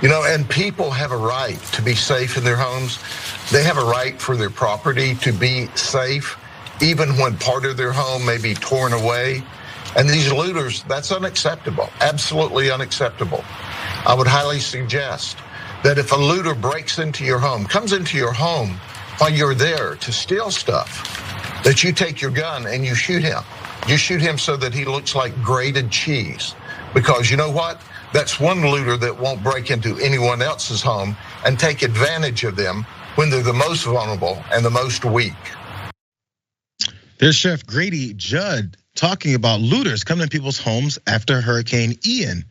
And people have a right to be safe in their homes. They have a right for their property to be safe, even when part of their home may be torn away. And these looters, that's unacceptable, absolutely unacceptable. I would highly suggest that if a looter breaks into your home, comes into your home while you're there to steal stuff, that you take your gun and you shoot him. You shoot him so that he looks like grated cheese. Because you know what? That's one looter that won't break into anyone else's home and take advantage of them when they're the most vulnerable and the most weak. There's Sheriff Grady Judd talking about looters coming in people's homes after Hurricane Ian.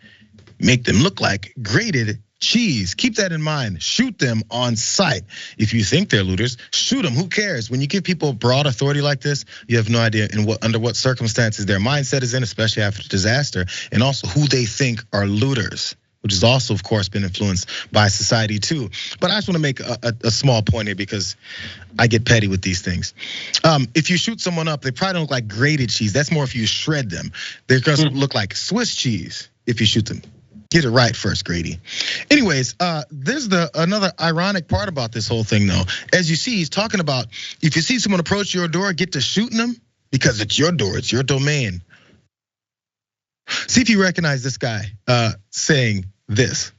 Make them look like grated cheese. Keep that in mind. Shoot them on sight. If you think they're looters, shoot them. Who cares? When you give people broad authority like this, you have no idea under what circumstances their mindset is in, especially after disaster, and also who they think are looters, which has also, of course, been influenced by society too. But I just want to make a small point here because I get petty with these things. If you shoot someone up, they probably don't look like grated cheese. That's more if you shred them. They're gonna look like Swiss cheese if you shoot them. Get it right first, Grady. Anyways, there's another ironic part about this whole thing, though. As you see, he's talking about if you see someone approach your door, get to shooting them because it's your door, it's your domain. See if you recognize this guy saying this.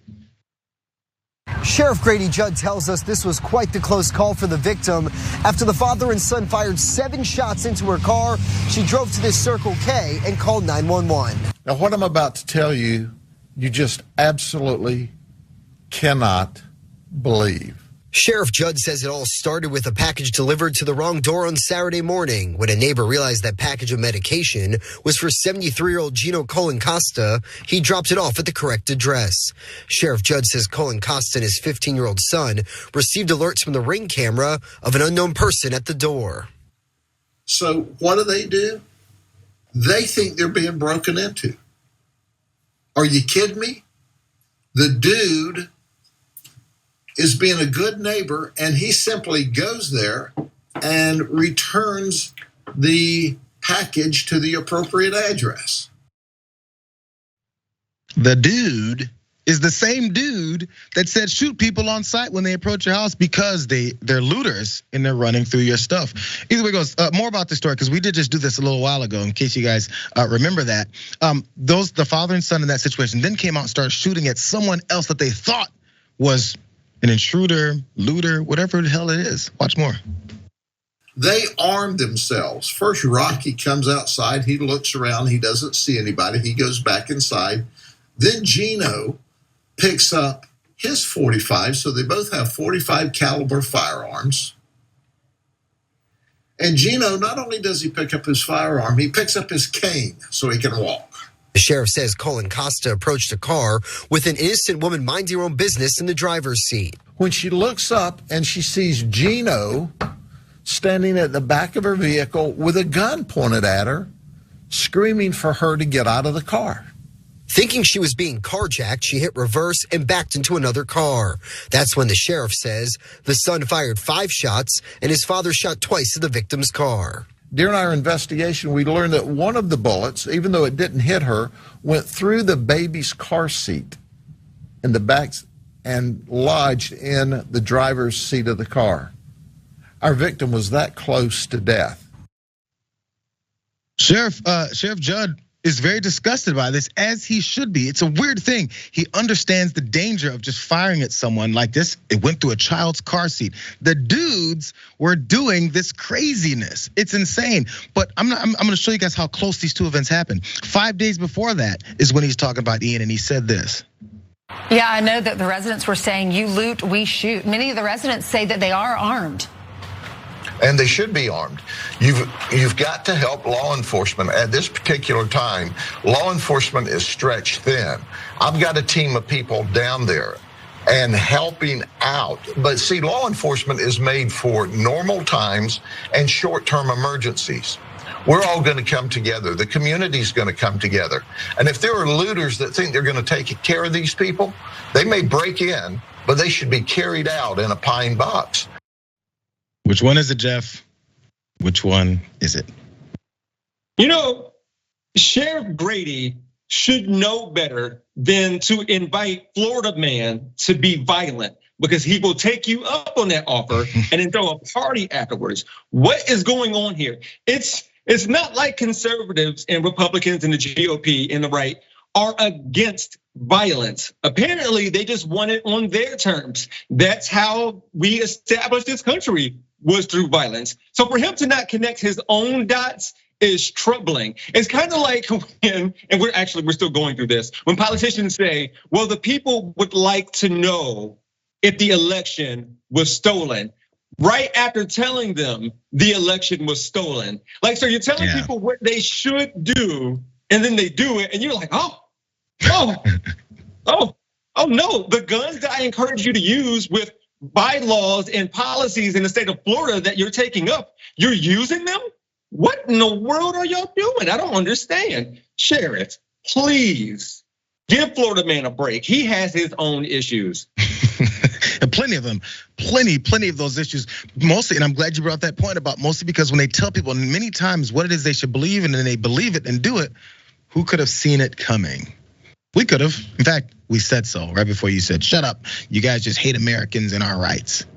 Sheriff Grady Judd tells us this was quite the close call for the victim. After the father and son fired 7 shots into her car, she drove to this Circle K and called 911. Now, what I'm about to tell you, you just absolutely cannot believe. Sheriff Judd says it all started with a package delivered to the wrong door on Saturday morning when a neighbor realized that package of medication was for 73-year-old Gino Costa. He dropped it off at the correct address. Sheriff Judd says Costa and his 15-year-old son received alerts from the Ring camera of an unknown person at the door. So what do? They think they're being broken into. Are you kidding me? The dude is being a good neighbor, and he simply goes there and returns the package to the appropriate address. The dude is the same dude that said shoot people on sight when they approach your house because they're looters and they're running through your stuff. Either way goes, more about this story because we did just do this a little while ago. In case you guys remember that, the father and son in that situation then came out and started shooting at someone else that they thought was an intruder, looter, whatever the hell it is. Watch more. They armed themselves. First, Rocky comes outside. He looks around. He doesn't see anybody. He goes back inside. Then Gino picks up his 45, so they both have 45 caliber firearms. And Gino, not only does he pick up his firearm, he picks up his cane so he can walk. The sheriff says Costa approached a car with an innocent woman minding her own business in the driver's seat. When she looks up and she sees Gino standing at the back of her vehicle with a gun pointed at her, screaming for her to get out of the car. Thinking she was being carjacked, she hit reverse and backed into another car. That's when the sheriff says the son fired 5 shots and his father shot twice at the victim's car. During our investigation, we learned that one of the bullets, even though it didn't hit her, went through the baby's car seat in the back and lodged in the driver's seat of the car. Our victim was that close to death. Sheriff Judd is very disgusted by this, as he should be. It's a weird thing. He understands the danger of just firing at someone like this. It went through a child's car seat. The dudes were doing this craziness. It's insane. But I'm gonna show you guys how close these two events happened. 5 days before that is when he's talking about Ian, and he said this. Yeah, I know that the residents were saying, you loot, we shoot. Many of the residents say that they are armed. And they should be armed. You've got to help law enforcement at this particular time. Law enforcement is stretched thin. I've got a team of people down there and helping out. But see, law enforcement is made for normal times and short-term emergencies. We're all going to come together. The community's going to come together. And if there are looters that think they're going to take care of these people, they may break in, but they should be carried out in a pine box. Which one is it, Jeff? Which one is it? You know, Sheriff Grady should know better than to invite Florida man to be violent, because he will take you up on that offer and then throw a party afterwards. What is going on here? It's not like conservatives and Republicans and the GOP and the right are against violence. Apparently, they just want it on their terms. That's how we established this country, was through violence. So for him to not connect his own dots is troubling. It's kind of like when, and we're still going through this, when politicians say, well, the people would like to know if the election was stolen, right after telling them the election was stolen. Like, so you're telling people what they should do, and then they do it, and you're like, oh no, the guns that I encourage you to use with bylaws and policies in the state of Florida that you're taking up, you're using them? What in the world are y'all doing? I don't understand. Sheriff, please give Florida man a break. He has his own issues. And plenty of them, plenty of those issues. Mostly, and I'm glad you brought that point about mostly because when they tell people many times what it is they should believe and then they believe it and do it, who could have seen it coming? We could have. In fact, we said so right before you said, shut up. You guys just hate Americans and our rights.